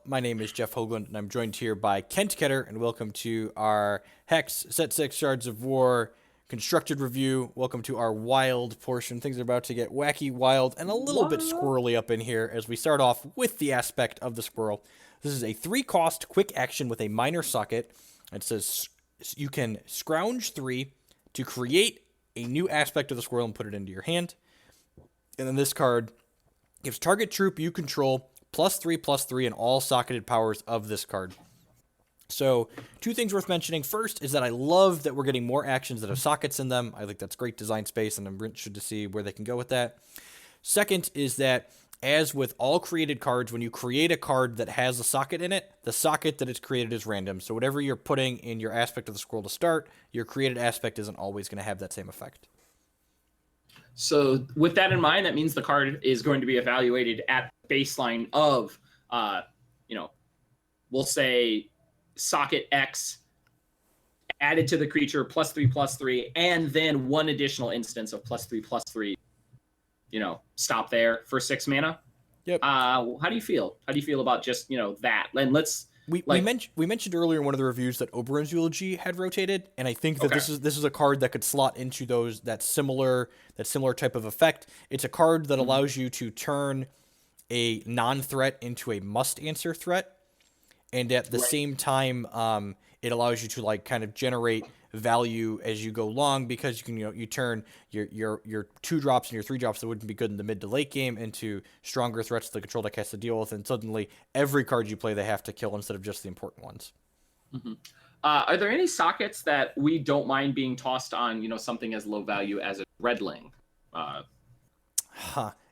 My name is Jeff Hoagland, and I'm joined here by Kent Ketter, and welcome to our Hex Set 6 Shards of War constructed review. Welcome to our wild portion. Things are about to get wacky, wild, and a little bit squirrely up in here as we start off with the aspect of the squirrel. This is a 3-cost quick action with a minor socket. It says you can scrounge 3 to create a new aspect of the squirrel and put it into your hand. And then this card gives target troop you control +3/+3 in all socketed powers of this card. So, 2 things worth mentioning. First is that I love that we're getting more actions that have sockets in them. I think that's great design space, and I'm interested to see where they can go with that. Second is that, as with all created cards, when you create a card that has a socket in it, the socket that it's created is random. So whatever you're putting in your aspect of the squirrel to start, your created aspect isn't always going to have that same effect. So with that in mind, that means the card is going to be evaluated at baseline of, we'll say socket X added to the creature +3/+3, and then 1 additional instance of +3/+3. Stop there for 6 mana. Yep. How do you feel? How do you feel about just that? And let's. We mentioned earlier in one of the reviews that Oberon's Eulogy had rotated, and I think that this is a card that could slot into that similar type of effect. It's a card that allows you to turn a non-threat into a must-answer threat, and at the same time, it allows you to kind of generate value as you go along, because you can you turn your 2-drops and your 3-drops that wouldn't be good in the mid to late game into stronger threats the control deck has to deal with, and suddenly every card you play they have to kill instead of just the important ones. Mm-hmm. Are there any sockets that we don't mind being tossed on something as low value as a Redling?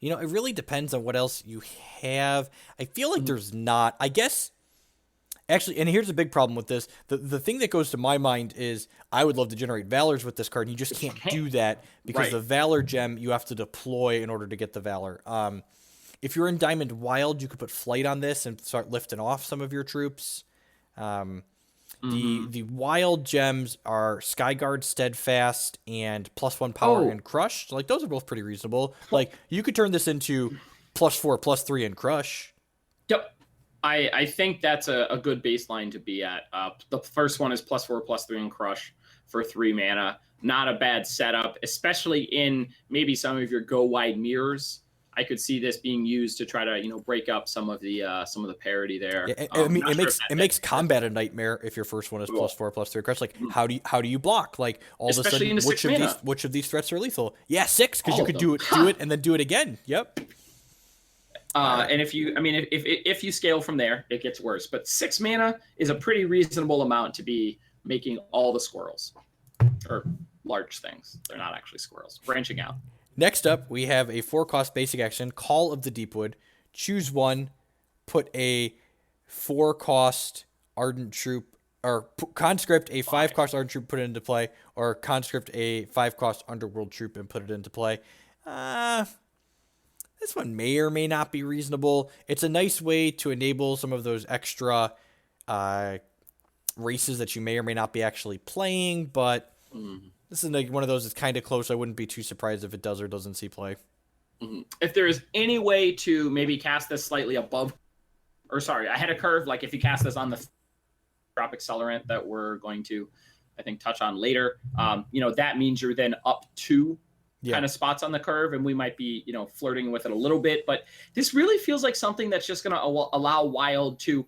It really depends on what else you have. I feel like there's not. I guess. Actually, and here's a big problem with this. The thing that goes to my mind is I would love to generate Valors with this card, and you just can't do that because the Valor gem you have to deploy in order to get the Valor. If you're in Diamond Wild, you could put Flight on this and start lifting off some of your troops. The Wild gems are Skyguard, Steadfast, and +1 power and Crush. So those are both pretty reasonable. You could turn this into +4/+3 and Crush. Yep. I think that's a good baseline to be at. The first one is +4/+3 and Crush for 3 mana. Not a bad setup, especially in maybe some of your go wide mirrors. I could see this being used to try to break up some of the parity there. Yeah, it makes combat a nightmare if your first one is +4/+3 Crush. How do you block? All especially of a sudden, which of these threats are lethal? Yeah, 6, because you could do it and then do it again. Yep. And if you scale from there, it gets worse. But 6 mana is a pretty reasonable amount to be making all the squirrels, or large things. They're not actually squirrels. Branching out. Next up, we have a 4-cost basic action, Call of the Deepwood. Choose 1, put a 4-cost Ardent Troop, or conscript a 5-cost Ardent Troop, put it into play, or conscript a 5-cost Underworld Troop and put it into play. This one may or may not be reasonable. It's a nice way to enable some of those extra races that you may or may not be actually playing, but this is one of those that's kind of close. I wouldn't be too surprised if it does or doesn't see play. If there is any way to maybe cast this slightly above, or sorry, I had a curve, if you cast this on the drop accelerant that we're going to, I think, touch on later, that means you're then up 2 kind of spots on the curve, and we might be, flirting with it a little bit. But this really feels like something that's just going to allow Wild to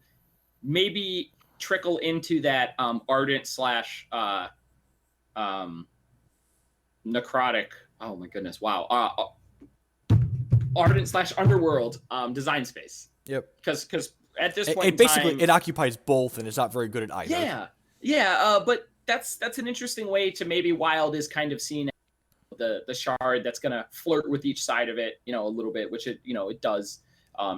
maybe trickle into that Ardent / Necrotic. Oh my goodness! Wow. Ardent / Underworld design space. Yep. Because at this point, it occupies both, and it's not very good at either. Yeah. But that's an interesting way to maybe Wild is kind of seen the shard that's going to flirt with each side of it, a little bit, which it does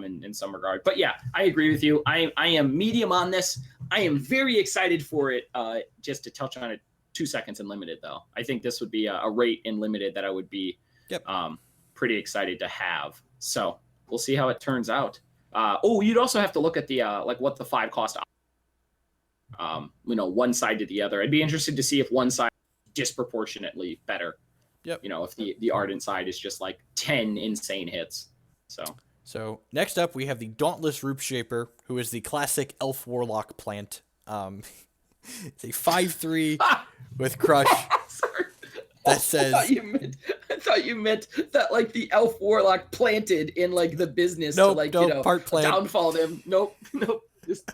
in some regard. But yeah, I agree with you. I am medium on this. I am very excited for it. Just to touch on it 2 seconds in limited, though. I think this would be a rate in limited that I would be pretty excited to have. So we'll see how it turns out. You'd also have to look at the what the 5-cost one side to the other. I'd be interested to see if one side is disproportionately better. Yep. If the Ardent side is just 10 insane hits. So So next up, we have the Dauntless Root Shaper, who is the classic Elf Warlock plant. It's a 5/3 with Crush. Sorry. That says. I thought you meant that like the Elf Warlock planted in like the business Nope, to like nope, part plant. downfall them. Nope. Just...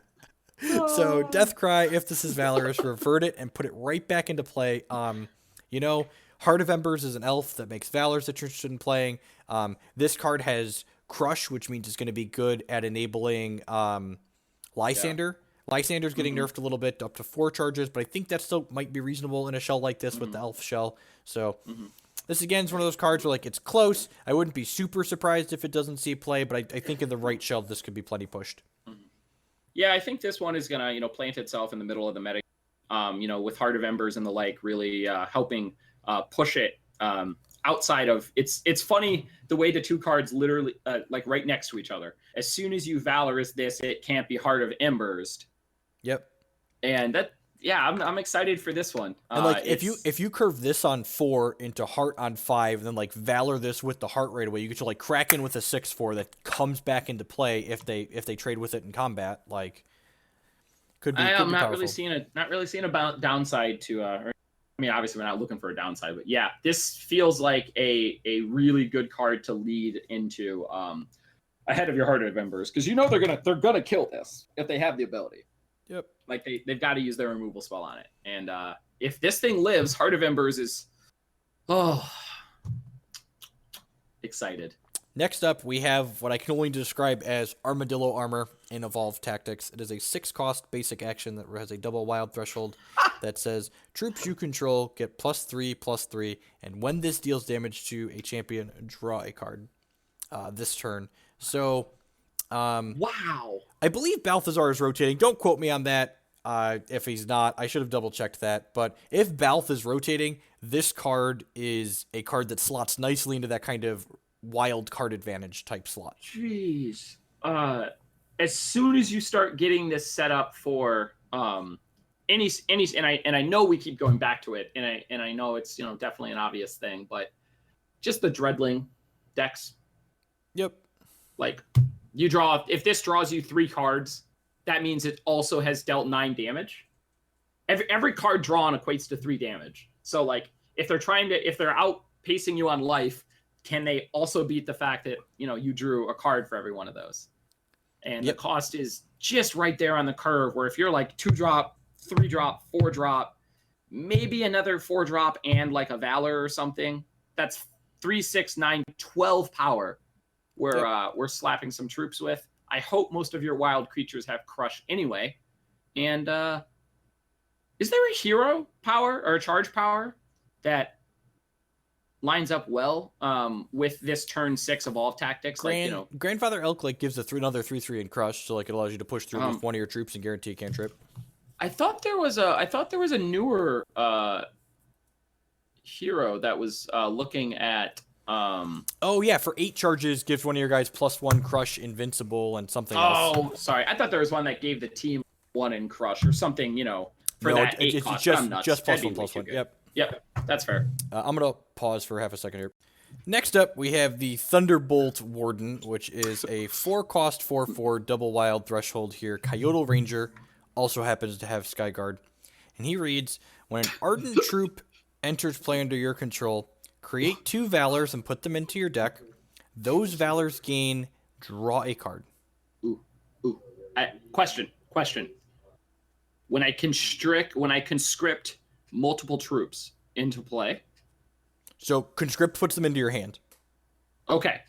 So Death Cry, if this is valorous, revert it and put it right back into play. Heart of Embers is an elf that makes valors that you're interested in playing. This card has Crush, which means it's going to be good at enabling Lysander. Yeah. Lysander's getting nerfed a little bit, up to 4 charges, but I think that still might be reasonable in a shell like this with the elf shell. So this again is one of those cards where like it's close. I wouldn't be super surprised if it doesn't see play, but I think in the right shell this could be plenty pushed. Yeah, I think this one is gonna plant itself in the middle of the meta. With Heart of Embers and the like, really helping push it outside of it's funny the way the two cards literally like right next to each other. As soon as you Valorous this, it can't be Heart of Embers. Yep. And that, yeah, I'm excited for this one. And like if you curve this on 4 into Heart on 5, and then like Valor this with the Heart right away, you get to like Kraken with a 6/4 that comes back into play if they trade with it in combat. Like could be. I'm not really seeing a downside to. I mean, obviously we're not looking for a downside, but yeah, this feels like a really good card to lead into ahead of your Heart of Embers, because they're gonna kill this if they have the ability. Yep. Like they've got to use their removal spell on it, and if this thing lives, Heart of Embers is excited. Next up, we have what I can only describe as Armadillo Armor in Evolved Tactics. It is a 6-cost basic action that has a double wild threshold that says troops you control get +3/+3, and when this deals damage to a champion, draw a card this turn. So, wow. I believe Balthazar is rotating. Don't quote me on that. If he's not, I should have double-checked that. But if Balth is rotating, this card is a card that slots nicely into that kind of wild card advantage type slot. Jeez. As soon as you start getting this set up for any and I know we keep going back to it, and I know it's definitely an obvious thing, but just the Dreadling decks. Yep. Like you draw, if this draws you 3 cards, that means it also has dealt 9 damage. Every card drawn equates to 3 damage. So like if they're outpacing you on life, can they also beat the fact that you drew a card for every one of those? And the cost is just right there on the curve, where if you're like 2-drop, 3-drop, 4-drop, maybe another 4-drop and like a Valor or something, that's 3, 6, 9, 12 power we're slapping some troops with. I hope most of your wild creatures have Crush anyway. And is there a hero power or a charge power that lines up well with this turn 6 Evolve Tactics? Grandfather Elk gives another 3/3 in Crush, so like it allows you to push through with one of your troops and guarantee a cantrip. I thought there was a newer hero that was looking at. For 8 charges, gives one of your guys +1 Crush, Invincible, and something else. Oh, sorry. I thought there was one that gave the team 1 in Crush or something, for that 8 cost. Just +1/+1. Yep, that's fair. I'm going to pause for half a second here. Next up, we have the Thunderbolt Warden, which is a 4-cost 4/4 double wild threshold here. Coyote Ranger also happens to have Skyguard. And he reads, when an Ardent troop enters play under your control, create 2 Valors and put them into your deck. Those Valors gain draw a card. Ooh. Question. When I conscript multiple troops into play. So conscript puts them into your hand. Okay.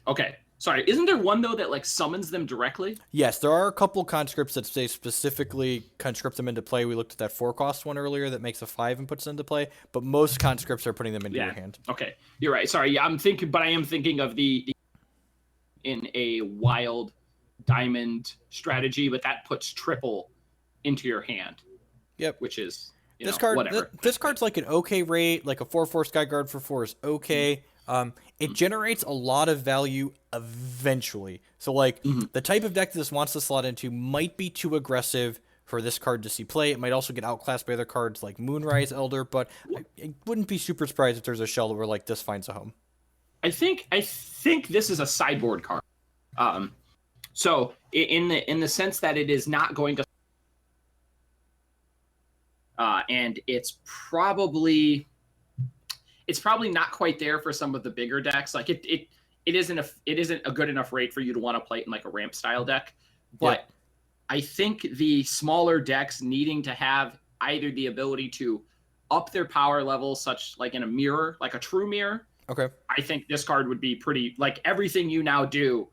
Sorry, isn't there one though that summons them directly? Yes, there are a couple conscripts that say specifically conscript them into play. We looked at that 4-cost one earlier that makes a 5 and puts them into play, but most conscripts are putting them into your hand. Okay, you're right. Sorry, I am thinking of the in a wild diamond strategy, but that puts triple into your hand. Yep, which is this card. Whatever. This card's like an okay rate, like a 4/4 Skyguard for 4 is okay. It generates a lot of value eventually. So the type of deck this wants to slot into might be too aggressive for this card to see play. It might also get outclassed by other cards like Moonrise Elder, but I wouldn't be super surprised if there's a shell where this finds a home. I think this is a sideboard card. So in the sense that it is not going to, and it's probably not quite there for some of the bigger decks. Like it isn't a good enough rate for you to want to play it in like a ramp style deck. But I think the smaller decks needing to have either the ability to up their power level, such like in a mirror, like a true mirror. Okay. I think this card would be pretty, like everything you now do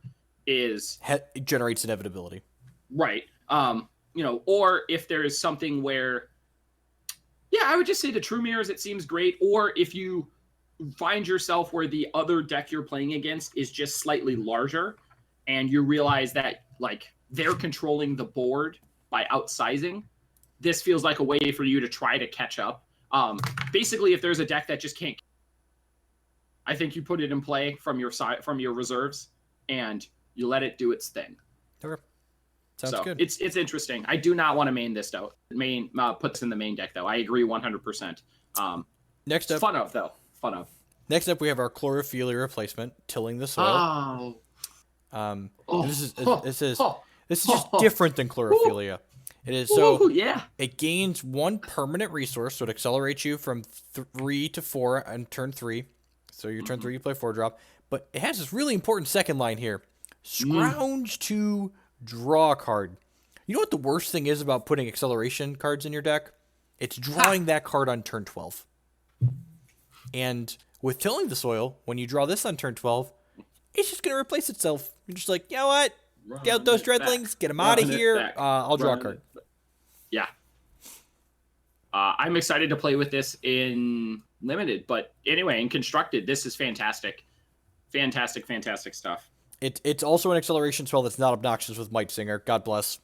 is it generates inevitability. Right. Or if there is something where, I would just say the true mirrors, it seems great. Or if you find yourself where the other deck you're playing against is just slightly larger and you realize that like they're controlling the board by outsizing, this feels like a way for you to try to catch up. Basically, if there's a deck that just can't, I think you put it in play from your side, from your reserves, and you let it do its thing. Sure. Sounds good. It's interesting. I do not want to main this though. Put this in the main deck though. I agree 100%. Next up, fun of. Next up, we have our Chlorophylla replacement, Tilling the Soil. This is just different than Chlorophylla. It is It gains 1 permanent resource, so it accelerates you from 3 to 4 on turn 3. So your turn 3, you play 4-drop. But it has this really important second line here. Scrounge to draw a card. You know what the worst thing is about putting acceleration cards in your deck? It's drawing that card on turn 12. And with Tilling the Soil, when you draw this on turn 12, it's just going to replace itself. You're just like, you know what? Get out those dreadlings, get them out of here. I'll draw a card. Yeah. I'm excited to play with this in Limited. But anyway, in Constructed, this is fantastic. Fantastic stuff. It's also an acceleration spell that's not obnoxious with Might Singer. God bless.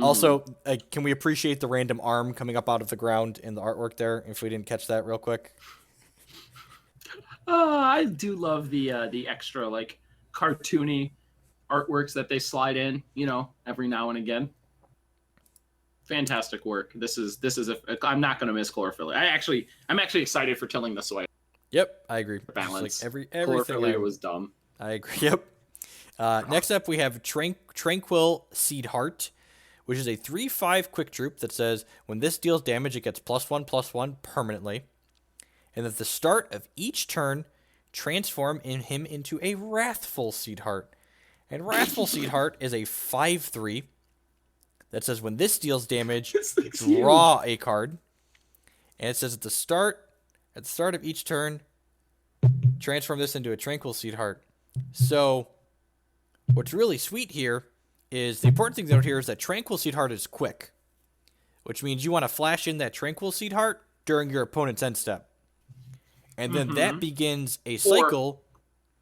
Also, can we appreciate the random arm coming up out of the ground in the artwork there, if we didn't catch that real quick? I do love the extra like cartoony artworks that they slide in, every now and again. Fantastic work. This is I'm not going to miss Chlorophylla. I'm actually excited for Tilling the Soil. Yep, I agree. Balance. Like Chlorophylla was dumb. I agree. Yep. Next up, we have Tranquil Sweetheart, which is a 3/5 quick troop that says when this deals damage, it gets +1/+1 permanently. And at the start of each turn, transform him into a Wrathful Sweetheart. And Wrathful Sweetheart is a 5/3 that says when this deals damage, draw a card. And it says at the start of each turn, transform this into a Tranquil Sweetheart. So what's really sweet here is the important thing to note here is that Tranquil Sweetheart is quick, which means you want to flash in that Tranquil Sweetheart during your opponent's end step. And then that begins a cycle.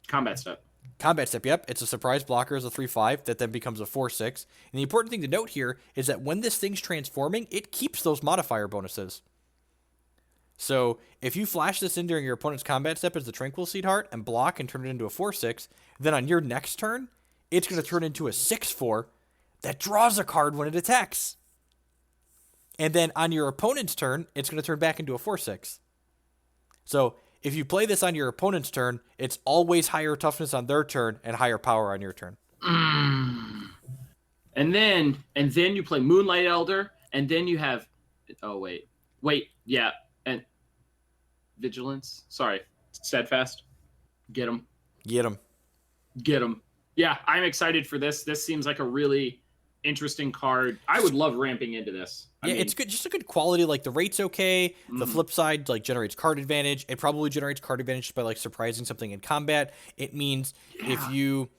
Combat step. Yep. It's a surprise blocker as a 3/5 that then becomes a 4/6. And the important thing to note here is that when this thing's transforming, it keeps those modifier bonuses. So if you flash this in during your opponent's combat step as the Tranquil Sweetheart and block and turn it into a 4/6, then on your next turn, it's going to turn into a 6/4 that draws a card when it attacks. And then on your opponent's turn, it's going to turn back into a 4/6. So if you play this on your opponent's turn, it's always higher toughness on their turn and higher power on your turn. And then you play Moonlight Elder, and then you have and Vigilance. Sorry, Steadfast. Get him. Yeah, I'm excited for this. This seems like a really interesting card. I would love ramping into this. It's good. Just a good quality. Like the rate's okay. The flip side like generates card advantage. It probably generates card advantage by like surprising something in combat. It means if you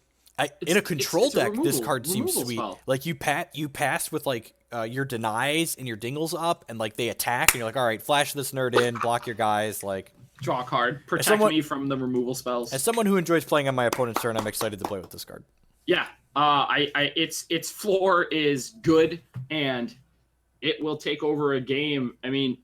in a control deck, this card seems sweet. Spell. Like you pass with like your denies and your dingles up, and like they attack, and you're like, all right, flash this nerd in, block your guys, like draw a card, protect me from the removal spells. As someone who enjoys playing on my opponent's turn, I'm excited to play with this card. Yeah, its floor is good, and it will take over a game. I mean,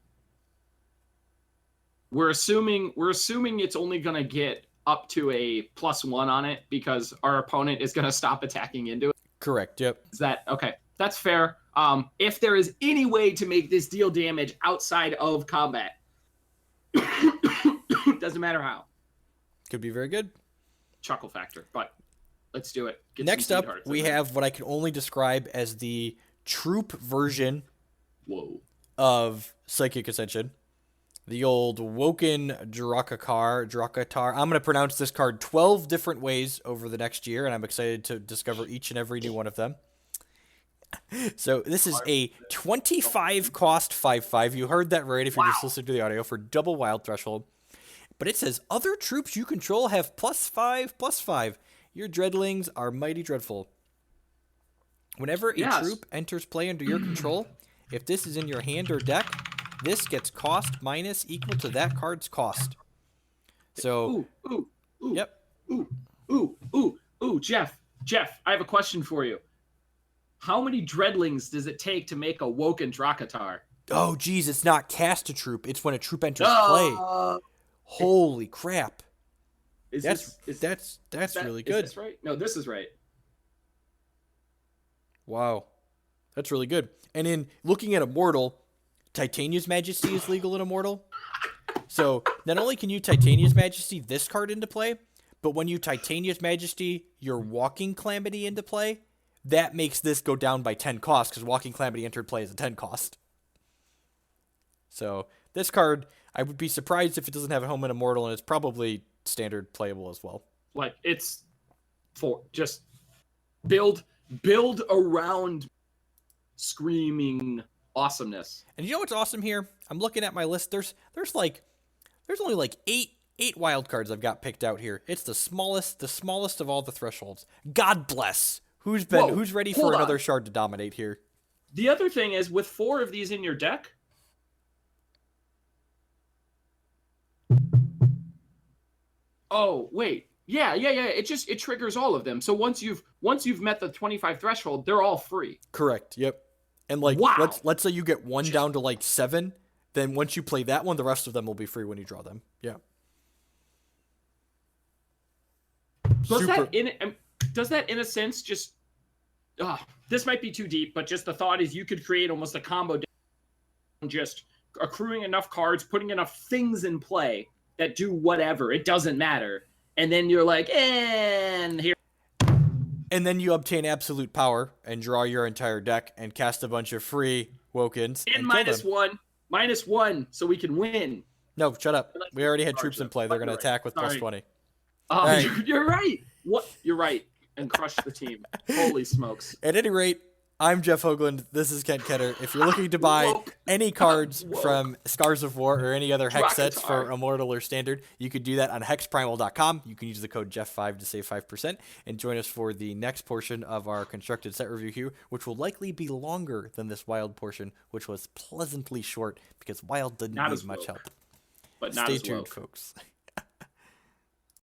we're assuming it's only gonna get up to a +1 on it because our opponent is gonna stop attacking into it. Correct. Yep. Is that okay? That's fair. If there is any way to make this deal damage outside of combat, doesn't matter how. Could be very good. Chuckle factor, but Let's do it. Get Next some up, sweethearts we in there. have what I can only describe as the troop version Whoa. of Psychic Ascension. The old Woken Drakatar. I'm going to pronounce this card 12 different ways over the next year, and I'm excited to discover each and every new one of them. So this is a 25 cost 5/5. You heard that right if you're just listening to the audio, for double wild threshold. But it says other troops you control have +5/+5. Your dreadlings are mighty dreadful. Whenever a troop enters play under your control, if this is in your hand or deck, this gets cost minus equal to that card's cost. So, yep. Jeff, I have a question for you. How many dreadlings does it take to make a Woken Drakatar? Oh, geez, it's not cast a troop. It's when a troop enters play. Holy crap. That's really good. Is this right? No, this is right. Wow. That's really good. And in looking at Immortal, Titania's Majesty is legal in Immortal. So not only can you Titania's Majesty this card into play, but when you Titania's Majesty your Walking Calamity into play, that makes this go down by 10 cost, because Walking Calamity entered play as a 10 cost. So this card, I would be surprised if it doesn't have a home in Immortal, and it's probably standard playable as well. Like, it's for just build around screaming awesomeness. And you know what's awesome here? I'm looking at my list. There's only like eight wild cards I've got picked out here. It's the smallest of all the thresholds. God bless. Who's ready for another shard to dominate here? The other thing is, with 4 of these in your deck, oh wait, yeah. It triggers all of them. So once you've met the 25 threshold, they're all free. Correct. Yep. And like, wow. let's say you get one down to like 7, then once you play that one, the rest of them will be free when you draw them. Yeah. Does that in a sense just? This might be too deep, but just the thought is you could create almost a combo, just accruing enough cards, putting enough things in play that do whatever. It doesn't matter. And then you're like, and here. And then you obtain absolute power and draw your entire deck and cast a bunch of free Wokens. And -1, so we can win. No, shut up. We already had troops in play. They're going to attack with +20. Right. You're right. What? You're right. And crush the team. Holy smokes. At any rate, I'm Jeff Hoagland. This is Kent Ketter. If you're looking to buy any cards from Scars of War or any other Hex sets for Immortal or Standard, you could do that on hexprimal.com. You can use the code Jeff5 to save 5% and join us for the next portion of our constructed set review here, which will likely be longer than this Wild portion, which was pleasantly short because Wild didn't need much help. But not Stay as tuned, woke. folks.